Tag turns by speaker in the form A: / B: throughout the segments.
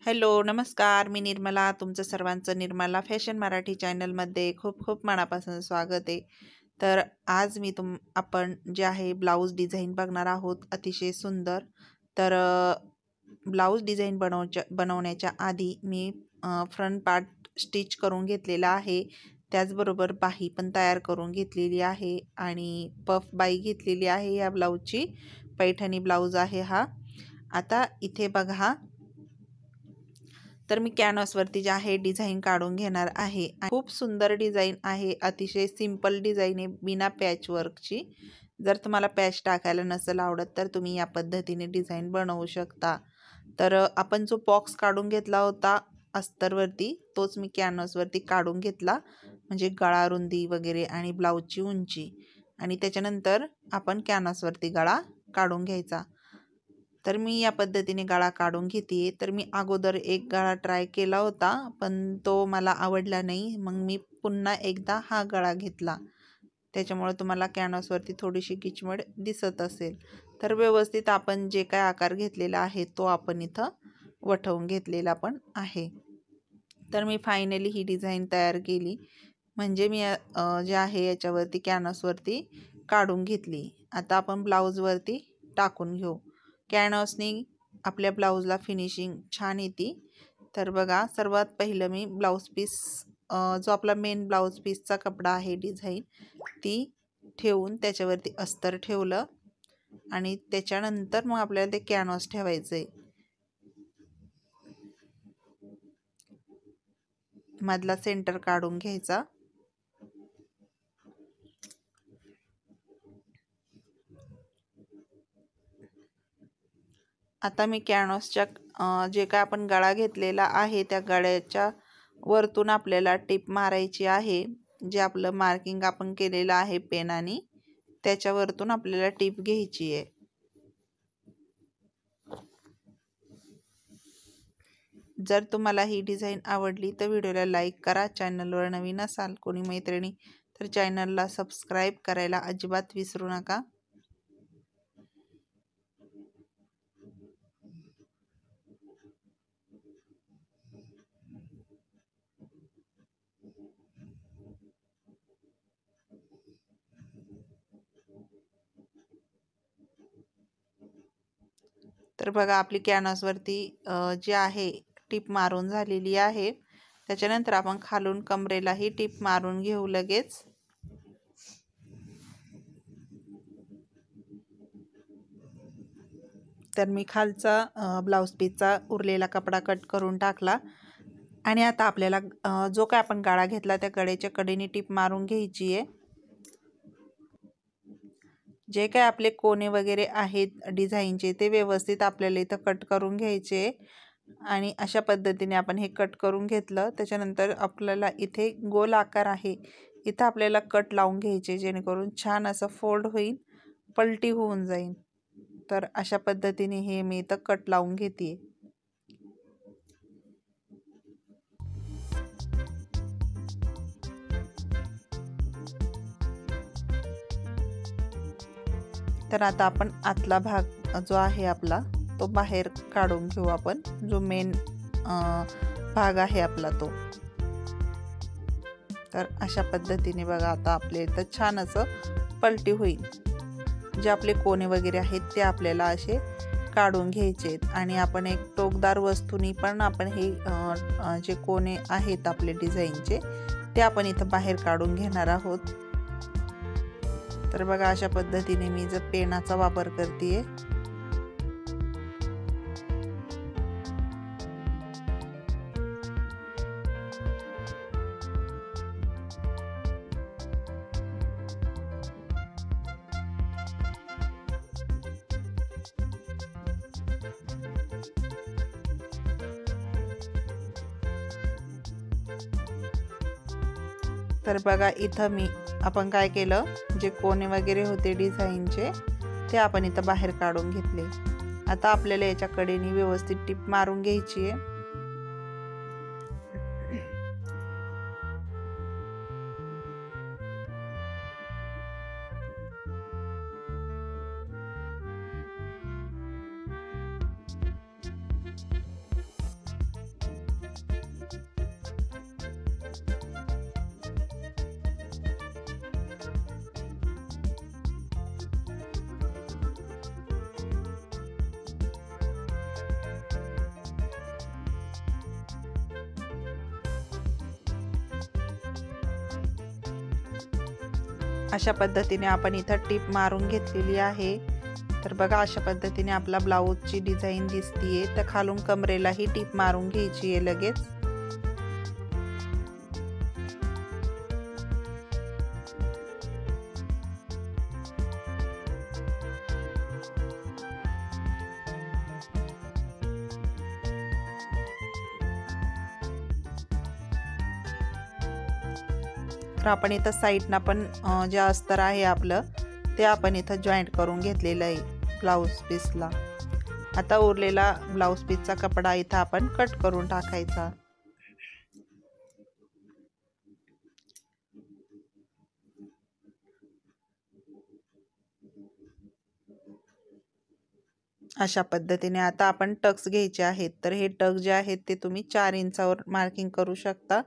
A: Hello, नमस्कार. मी निर्मला. तुमचं सर्वांचं निर्मला फॅशन मराठी चॅनलमध्ये खूप खूप मनापासून स्वागत आहे. तर आज आपण जे आहे ब्लाऊज डिझाईन बघणार आहोत, अतिशय सुंदर. तर ब्लाऊज डिझाईन बनवण्याच्या आधी मी फ्रंट पार्ट स्टिच करून घेतलेला आहे. त्याचबरोबर बाही पण तयार करून घेतलेली आहे आणि पफ बाही घेतलेली आहे. या ब्लाऊजची पैठणी ब्लाऊज आहे हा. आता इथे बघा, तर मी कॅनव्हासवरती जे आहे डिझाईन काढून घेणार आहे. खूप सुंदर डिझाईन आहे, अतिशय सिंपल डिझाईन आहे, बिना पॅचवर्कची. जर तुम्हाला पॅच टाकायला नसेल आवडत तर तुम्ही या पद्धतीने डिझाईन बनवू शकता. तर आपण जो बॉक्स काढून घेतला होता अस्तरवरती, तोच मी कॅनव्हासवरती काढून घेतला, म्हणजे गळा रुंदी वगैरे आणि ब्लाऊजची उंची. आणि त्याच्यानंतर आपण कॅनव्हासवरती गळा काढून घ्यायचा. तर मी या पद्धतीने गळा काढून घेते. तर मी अगोदर एक गळा ट्राय केला होता, पण तो मला आवडला नाही. मग मी पुन्हा एकदा हा गळा घेतला. त्याच्यामुळे तुम्हाला कॅनव्हासवरती थोडीशी किचमड दिसत असेल. तर व्यवस्थित आपण जे काय आकार घेतलेला आहे तो आपण इथं वठवून घेतलेला पण आहे. तर मी फायनली ही डिझाईन तयार केली, म्हणजे मी जे आहे याच्यावरती कॅनव्हासवरती काढून घेतली. आता आपण ब्लाऊजवरती टाकून घेऊ. कॅनव्हासनी आपल्या ब्लाऊजला फिनिशिंग छान येते. तर बघा, सर्वात पहिलं मी ब्लाऊज पीस, जो आपला मेन ब्लाऊज पीसचा कपडा आहे डिझाईन, ती ठेवून त्याच्यावरती अस्तर ठेवलं आणि त्याच्यानंतर मग आपल्याला ते कॅनव्हास ठेवायचं आहे. मधला सेंटर काढून घ्यायचा. आता मी कॅनव्हासच्या जे काय आपण गळा घेतलेला आहे त्या गळ्याच्या वरतून आपल्याला टिप मारायची आहे. जे आपलं मार्किंग आपण केलेलं आहे पेनाने, त्याच्यावरतून आपल्याला टिप घ्यायची आहे. जर तुम्हाला ही डिझाईन आवडली तर व्हिडिओला लाईक करा. चॅनलवर नवीन असाल कोणी मैत्रिणी तर चॅनलला सबस्क्राईब करायला अजिबात विसरू नका. तर बघा, आपली कॅनव्हासवरती जी आहे टिप मारून झालेली आहे. त्याच्यानंतर आपण खालून कमरेलाही टिप मारून घेऊ लगेच. तर मी खालचा ब्लाऊज पीसचा उरलेला कपडा कट करून टाकला आणि आता आपल्याला जो काय आपण गळा घेतला त्या गळ्याच्या कडेने टिप मारून घ्यायची आहे. जे काय आपले कोने वगैरे आहेत डिझाईनचे ते व्यवस्थित आपल्याला इथं कट करून घ्यायचे आणि अशा पद्धतीने आपण हे कट करून घेतलं. त्याच्यानंतर आपल्याला इथे गोल आकार आहे, इथं आपल्याला कट लावून घ्यायचे, जेणेकरून छान असं फोल्ड होईल, पलटी होऊन जाईल. तर अशा पद्धतीने हे मी इथं कट लावून घेते. तर आता आपण आतला भाग जो आहे आपला तो बाहेर काढून घेऊ आपण, जो मेन भाग आहे आपला तो. तर अशा पद्धतीने बघा, आता आपल्या इथं छान असं पलटी होईल. जे आपले कोने वगैरे आहेत ते आपल्याला असे काढून घ्यायचे आहेत आणि आपण एक टोकदार वस्तूनी पण आपण हे जे कोने आहेत आपले डिझाईनचे ते आपण इथं बाहेर काढून घेणार आहोत. तर बघा, अशा पद्धतीने मी जर पेनाचा वापर करते. तर बघा, इथं आपण काय केलं, जे कोने वगैरे होते डिझाईनचे ते आपण इथं बाहेर काढून घेतले. आता आपल्याला याच्या कडेने व्यवस्थित टिप मारून घ्यायची आहे. अशा पद्धतीने आपण इथं टिप मारून घेतलेली आहे। तर बघा अशा पद्धतीने आपला ब्लाऊजची डिझाईन दिसतीये। तर खालून कमरेला ही टिप मारून घ्यायची आहे लगेच। तर आपण इथं साईडना पण जे अस्तर आहे आपलं ते आपण इथं जॉईंट करून घेतलेलं आहे ब्लाऊज पीसला। आता उरलेला ब्लाऊज पीसचा कपडा इथं आपण कट करून टाकायचा। अशा पद्धतीने आता आपण टक्स घ्यायचे आहेत। तर हे टक्स जे आहेत ते तुम्ही 4 इंचावर मार्किंग करू शकता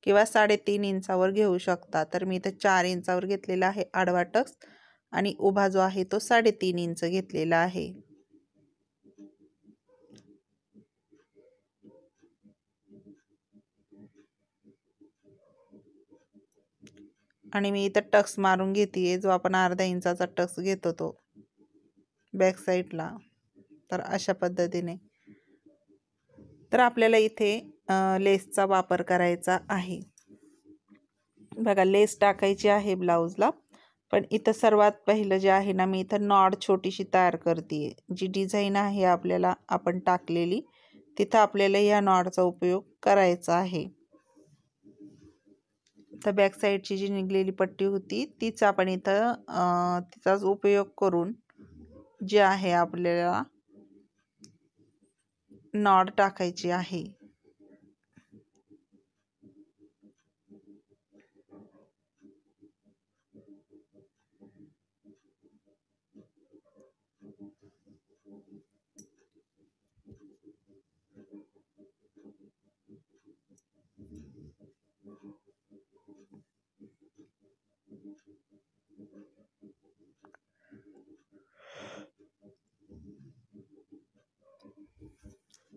A: किंवा 3.5 इंचावर घेऊ शकता। तर मी इथे 4 इंचावर घेतलेला आहे आडवा टक्स आणि उभा जो आहे तो 3.5 इंच घेतलेला आहे। आणि मी इथे टक्स मारून घेतेय जो आपण अर्धा इंचाचा टक्स घेतो तो बॅक साईडला। तर अशा पद्धतीने तर आपल्याला इथे लेसचा वापर करायचा आहे। बघा लेस टाकायची आहे ब्लाऊजला, पण इथं सर्वात पहिलं जे आहे ना मी इथं नॉड छोटीशी तयार करते। जी डिझाईन आहे आपल्याला आपण टाकलेली तिथं आपल्याला या नॉडचा उपयोग करायचा आहे। तर बॅक साईडची जी निघलेली पट्टी होती तीच आपण इथं तिचाच उपयोग करून जे आहे आपल्याला नॉड टाकायची आहे।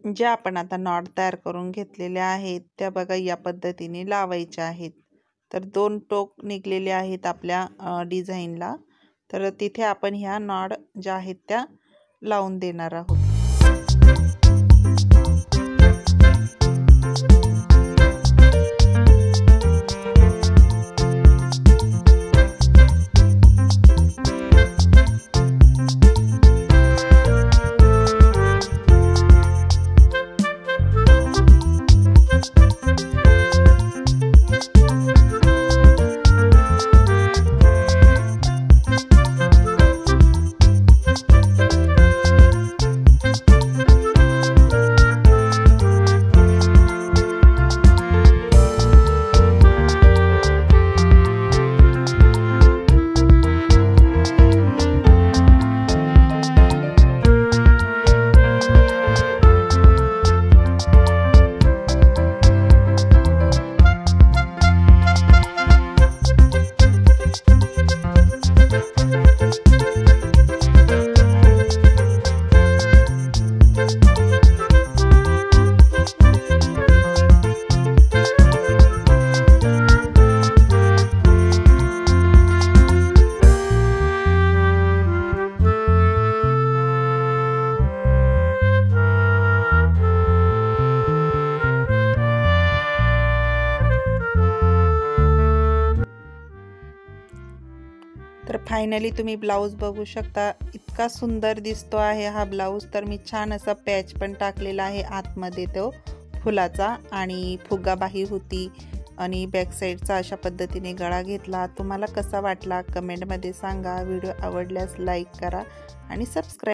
A: जे आपण आता नॉट तयार करून घेतलेले आहेत त्या बघा या पद्धतीने लावायच्या आहेत। तर 2 टोक निघलेले आहेत आपल्या डिझाईनला, तर तिथे आपण ह्या नॉट ज्या आहेत त्या लावून देणार आहोत। तर फायनली तुम्ही ब्लाऊज बघू शकता, इतका सुंदर दिसतो आहे हा ब्लाऊज। तर मी छान असा पॅच पण टाकलेला आहे आतमध्ये तो फुलाचा, आणि फुगाबाही होती आणि बॅक साईडचा अशा पद्धतीने गळा घेतला। तुम्हाला कसा वाटला कमेंटमध्ये सांगा। व्हिडिओ आवडल्यास लाईक करा आणि सबस्क्राईब